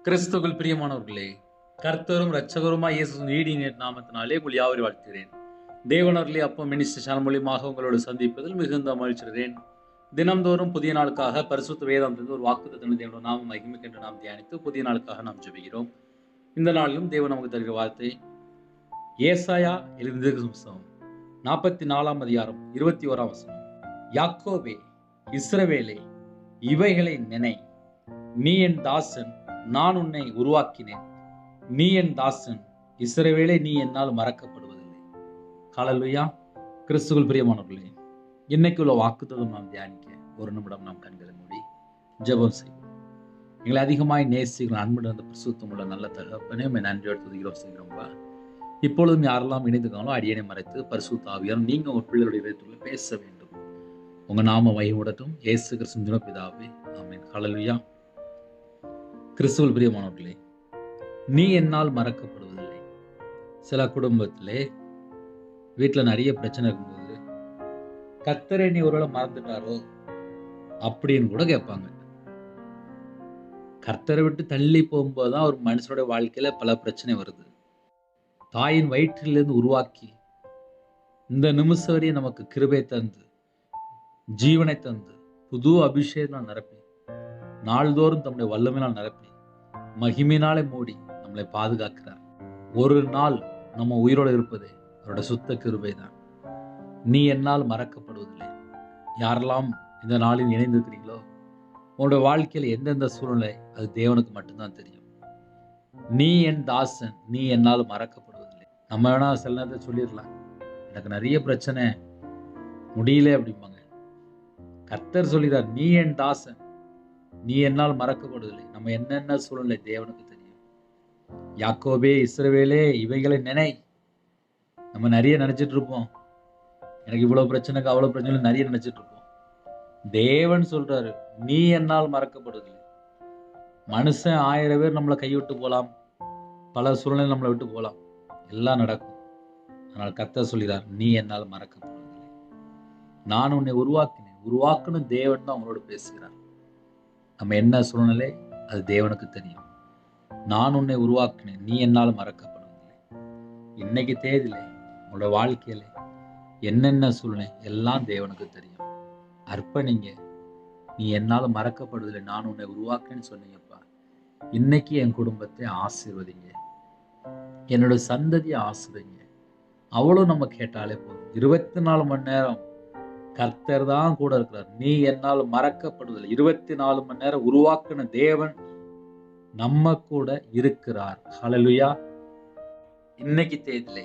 கிறிஸ்துவுக்குள் பிரியமானவர்களே, கர்த்தரும் இரட்சகருமாய் இயேசுவின் ஈடிய நாமத்தினாலே உங்கள் யாவரையும் வாழ்த்துகிறேன். தேவனவர்களே, அப்போ மினிஸ்டர் சேனல் மூலியமாக உங்களோடு சந்திப்பதில் மிகுந்த மகிழ்ச்சிகிறேன். தினம்தோறும் புதிய நாளுக்காக பரிசுத்த வேதாந்தத்தில் ஒரு வாக்குத்தத்தத்தை தேவனுடைய நாம மகிமைக்கென்று நாம் தியானித்து புதிய நாளுக்காக நாம் ஜெபிக்கிறோம். இந்த நாளிலும் தேவன் நமக்கு தருகிற வார்த்தை ஏசாயா எழுதிய புத்தகம் 44ஆம் அதிகாரம் 21ஆம் வசனம். யாக்கோபே, இஸ்ரவேலே, இவைகளை நினை, நீ என் தாசன், நான் உன்னை உருவாக்கினேன். நீ என் தாசன், இஸ்ரவேலே, நீ என்னால் மறக்கப்படுவதில்லை. ஹல்லேலூயா. கிறிஸ்துவுக்குள் பிரியமானவர்களே, இன்னைக்கு உள்ள வாக்குத்தத்தம் நாம் தியானிக்க ஒரு நிமிடம் நாம் கண்களை மூடி ஜெபம் செய்வோம். எங்களை அதிகமாய் நேசிகள் அன்புடன் அந்த பரிசுத்தம் உள்ள நல்ல தகப்பனே, நன்றியோடு துதிக்கிறோம் செய்கிறோம்பா. இப்பொழுதும் யாரெல்லாம் இணைந்துக்காங்களோ அடியனை மறைத்து பரிசுத்த ஆவியானவர் நீங்க உங்க பிள்ளைகளுடைய இதயத்துக்குள்ள பேச வேண்டும். உங்க நாம மகிமைப்படட்டும். இயேசு கிறிஸ்துவின் பிதாவே, ஆமென். ஹல்லேலூயா. கிறிஸ்துவுக்குள் பிரியமானவர்களே, நீ என்னால் மறக்கப்படுவதில்லை. சில குடும்பத்திலே வீட்டில் நிறைய பிரச்சனை இருக்கும்போது கர்த்தரை நீ ஒருவேளை மறந்துட்டாரோ அப்படின்னு கூட கேட்பாங்க. கர்த்தரை விட்டு தள்ளி போகும்போதுதான் ஒரு மனுஷனோட வாழ்க்கையில பல பிரச்சனை வருது. தாயின் வயிற்றிலிருந்து உருவாக்கி இந்த நிமிஷம் வரையும் நமக்கு கிருபை தந்து ஜீவனை தந்து புது அபிஷேகம் நிரப்பி நாள்தோறும் தம்முடைய வல்லமையினால் நிரப்பி மகிமையினாலே மூடி நம்மளை பாதுகாக்கிறார். ஒரு நாள் நம்ம உயிரோடு இருப்பதே அவரோட சுத்த கிருபை தான். நீ என்னால் மறக்கப்படுவதில்லை. யாரெல்லாம் இந்த நாளில் இணைந்திருக்கிறீங்களோ உங்களோட வாழ்க்கையில் எந்தெந்த சூழ்நிலை அது தேவனுக்கு மட்டும்தான் தெரியும். நீ என் தாசன், நீ என்னால் மறக்கப்படுவதில்லை. நம்ம வேணா சில நேரத்தை சொல்லிடலாம், எனக்கு நிறைய பிரச்சனை முடியல அப்படிம்பாங்க. கர்த்தர் சொல்கிறார், நீ என் தாசன், நீ என்னால் மறக்கப்படுவதில்லை. நம்ம என்னென்ன சூழ்நிலை தேவனுக்கு தெரியும். யாக்கோபே, இஸ்ரவேலே, இவைகளை நினை. நம்ம நிறைய நினைச்சிட்டு இருப்போம், எனக்கு இவ்வளவு பிரச்சனைக்கு அவ்வளவு பிரச்சனை நிறைய நினைச்சிட்டு இருப்போம். தேவன் சொல்றாரு, நீ என்னால் மறக்கப்படுவதில்லை. மனுஷன் 1000 பேர் நம்மளை கைவிட்டு போலாம், பல சூழ்நிலை நம்மளை விட்டு போலாம், எல்லாம் நடக்கும். ஆனால் கர்த்தர் சொல்கிறார், நீ என்னால் மறக்கப்படுவதில்லை. நான் உன்னை உருவாக்கினேன். உருவாக்குன்னு தேவன் தான் அவங்களோட பேசுகிறார். நம்ம என்ன சூழ்நிலை அது தேவனுக்கு தெரியும். நான் உன்னை உருவாக்கினேன், நீ என்னால் மறக்கப்படுவதில்லை. இன்னைக்கு தேதியில உங்களோட வாழ்க்கையில என்னென்ன சூழ்நிலை எல்லாம் தேவனுக்கு தெரியும். அர்ப்பணிங்க. நீ என்னால் மறக்கப்படுவதில்லை, நான் உன்னை உருவாக்கினேன்னு சொன்னீங்கப்பா. இன்னைக்கு என் குடும்பத்தை ஆசீர்வதிங்க, என்னோட சந்ததியை ஆசீர்வதிங்க. அவ்வளவு நம்ம கேட்டாலே போதும். 24 மணி நேரம் கர்த்தர் தான் கூட இருக்கிறார். நீ என்னால் மறக்கப்படுவதில்லை. 24 மணி நேரம் உருவாக்கின தேவன் நம்ம கூட இருக்கிறார். ஹல்லேலூயா. இன்னைக்கு தேதியிலே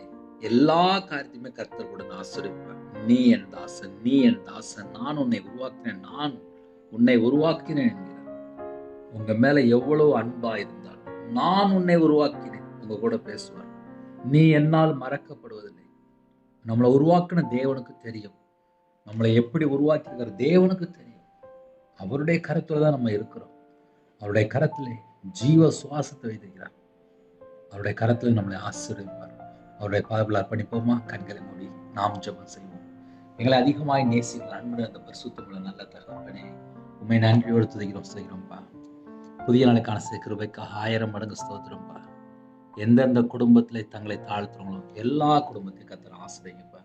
எல்லா காரியத்தையுமே கர்த்தர் கூட ஆசீர்வதிப்பார். நீ என் தாசன், நீ என் தாசன், நான் உன்னை உருவாக்கினேன், நான் உன்னை உருவாக்கினேன் என்கிறார். உங்க மேல எவ்வளவு அன்பா இருந்தாலும் நான் உன்னை உருவாக்கினேன் உங்க கூட பேசுவார். நீ என்னால் மறக்கப்படுவதில்லை. நம்மளை உருவாக்கின தேவனுக்கு தெரியும். நம்மளை எப்படி உருவாக்கியிருக்கிற தேவனுக்கு தெரியும். அவருடைய கரத்துல தான் நம்ம இருக்கிறோம். அவருடைய கரத்திலே ஜீவ சுவாசத்தை வைத்திருக்கிறார். அவருடைய கரத்துல நம்மளை ஆசீர்வதிப்பார். அவருடைய பாதத்தில் அர்ப்பணிப்போமா? கண்களை மூடி நாம் ஜெபம் செய்வோம். எங்களை அதிகமாய் நேசிக்கிற அன்பு அந்த பரிசுத்தமுள்ள நல்ல தகப்பனே, உண்மை நன்றியோடு துதிக்கிறோம் செய்கிறோம்ப்பா. புதிய நாளுக்கான கிருபைக்காக 1000 மடங்கு ஸ்தோத்திரம்ப்பா. எந்தெந்த குடும்பத்திலே தங்களை தாழ்த்துறவங்களோ எல்லா குடும்பத்தையும் கர்த்தர் ஆசீர்வதிங்கப்பா.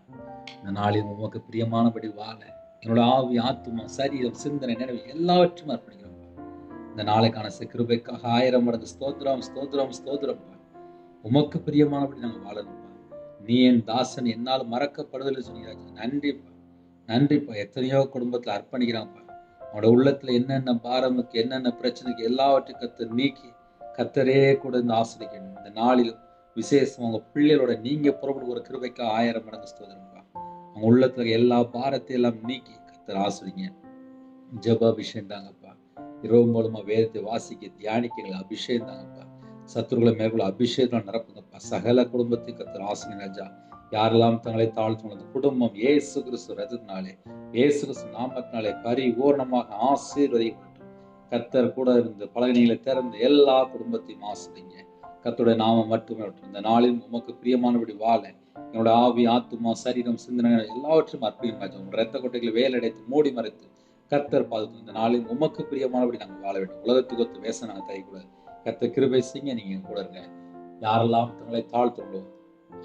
இந்த நாளில் உமக்கு பிரியமானபடி வாழ என்னோட ஆவி, ஆத்துமா, சரீரம், சிந்தனை, நினைவு எல்லாவற்றையும் அர்ப்பணிக்கிறோம். இந்த நாளைக்கான கிருபைக்காக 1000 மடங்கு ஸ்தோத்திரம், ஸ்தோத்திரம், ஸ்தோத்திரம்ப்பா. உமக்கு பிரியமானபடி நாங்கள் வாழணும்ப்பா. நீ என் தாசன், என்னால் மறக்கப்படுதல் சொன்னீராச்சு. நன்றிப்பா, நன்றிப்பா. எத்தனையோ குடும்பத்துல அர்ப்பணிக்கிறாங்கப்பா. அவனோட உள்ளத்துல என்னென்ன பாரமுக்கு, என்னென்ன பிரச்சனைக்கு எல்லாவற்றையும் கர்த்தர் நீக்கி கர்த்தரே கூட இந்த ஆசிரியக்கணும். இந்த நாளிலும் விசேஷம் உங்க பிள்ளைகளோட நீங்க புறப்பட்டு ஒரு கிருபைக்கு 1000 மடங்கு ஸ்தோத்திரம்ப்பா. அவங்க உள்ளத்துல எல்லா பாரத்தையும் எல்லாம் நீக்கி கர்த்தர் ஆசிரியங்க. ஜெப அபிஷேகம் தாங்கப்பா. இரவு மூலமா வேதத்தை வாசிக்க தியானிக்க எங்களுக்கு அபிஷேகம் தாங்கப்பா. சத்துருக்களை மேற்கொள்ள அபிஷேகம் நிரப்புங்கப்பா. சகல குடும்பத்தையும் கர்த்தர் ஆசிரியர் ராஜா. யாரெல்லாம் தங்களை தாழ்த்துள்ள குடும்பம் இயேசு கிறிஸ்து ரத்தத்தினாலே, இயேசு கிறிஸ்து நாமத்தினாலே பரிபூர்ணமாக ஆசீர்வதிக்கப்படும். கர்த்தர் கூட இருந்து பலகணிகளை திறந்து எல்லா குடும்பத்தையும் ஆசீர்வதிங்க. கர்த்தருடைய நாமம் மட்டுமே. இந்த நாளில் உமக்கு பிரியமானபடி வாழ என்னோட ஆவி, ஆத்துமா, சரீரம், சிந்தனை எல்லாவற்றையும் அர்ப்பணிக்கும். உங்கள் இரத்த கொட்டைகளை வேலடைத்து மூடி மறைத்து கர்த்தர் பாதுகாக்கும். இந்த நாளில் உமக்கு பிரியமானபடி நாங்கள் வாழ வேண்டும். உலகத்துக்கு ஒத்து வேச நாங்கள் தயக்கூடாது. கர்த்தர் கிருபை செய்யுங்க. நீங்க கூட இருங்க. யாரெல்லாம் தங்களை தாழ்த்துள்ளோ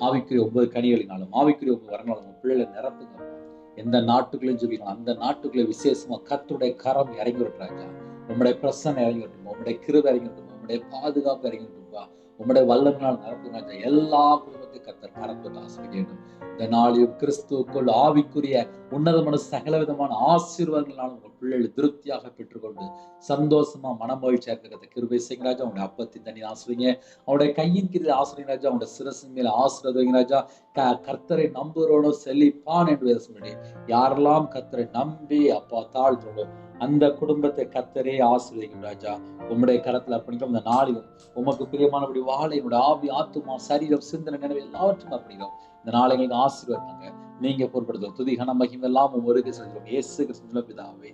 ஆவிக்குரிய 9 கனிகளினாலும் ஆவிக்குரிய 9 வரங்களாலும் உங்க பிள்ளைகளை நிரப்புங்க. எந்த நாட்டுக்குள்ளேயும் சொல்லிக்கலாம், அந்த நாட்டுக்குள்ளே விசேஷமா கர்த்தருடைய கரம் இறங்கி விட்டுறாங்க. உம்முடைய பிரசன்னம் இறங்கி விட்டுமா, உம்முடைய கிருபை இறங்கி விட்டுமா, உம்முடைய பாதுகாப்பு இறங்கி விட்டுப்பா, உம்முடைய வல்லமையினால் நிரப்புங்க. எல்லா குடும்பத்தையும் கர்த்தர் கரப்பட்டு ஆசீர்வதிக்கட்டும். இந்த நாளிலும் கிறிஸ்துவுக்குள் ஆவிக்குரிய உன்னதமான சகல விதமான ஆசீர்வாதங்களாலும் உங்கள் பிள்ளைகள் திருப்தியாக பெற்றுக்கொண்டு சந்தோஷமா மனமகிழ்ச்சியா இருக்கிறத கிருபை செய்யுங்க ராஜா. அவனுடைய அப்பத்தின் தண்ணி ஆசிரியங்க, அவனுடைய கையின் கீழ் ஆசிரியங்க ராஜா, அவனுடைய சிரசின் மேல ஆசீர்வாதம் ராஜா. கர்த்தரை நம்புறோனோ செழிப்பான் என்று பேச யாரெல்லாம் கர்த்தரை நம்பி அப்பா தாழ்த்தோடோ அந்த குடும்பத்தை கர்த்தரே ஆசீர்வதிக்கும் ராஜா. உம்முடைய கரத்துல அர்ப்பணிக்கிறோம். இந்த நாளிலும் உமக்கு பிரியமானபடி வாழ என்னுடைய ஆவி ஆத்துமா சரீரம் சிந்தனை நினைவு எல்லாவற்றும் அர்ப்பணிக்கிறோம். இந்த நாளை எங்களுக்கு ஆசீர்வாதங்க நீங்க பொருட்படுத்தும் துதி கன மகிமை எல்லாம் ஒவ்வொரு செல்கிறோம் இயேசு கிறிஸ்துவின் பிதாவே.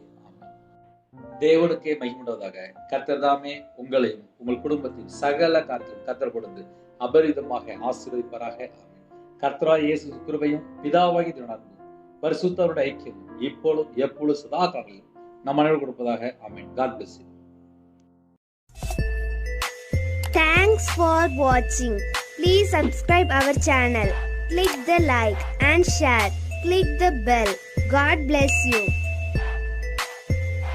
தேவனுக்கே மகிமுண்டவதாக. கர்த்தர் தாமே உங்களையும் உங்கள் குடும்பத்தையும் சகல காரியத்தையும் கர்த்தர் கொடுத்து அபரிதமாக ஆசீர்வதிப்பாராக. கர்த்தராகிய இயேசு கிருபையும் பிதாவாகிய தேவனுடைய பரிசுத்தருடைய ஐக்கியம் இப்பொழுதும் எப்பொழுதும் சதா காலங்களிலும் நம் அனைவருக்கும் கொடுப்பதாக. ஆமென். God bless you. Thanks for watching. Please subscribe our channel. Click the like and share. Click the bell. God bless you.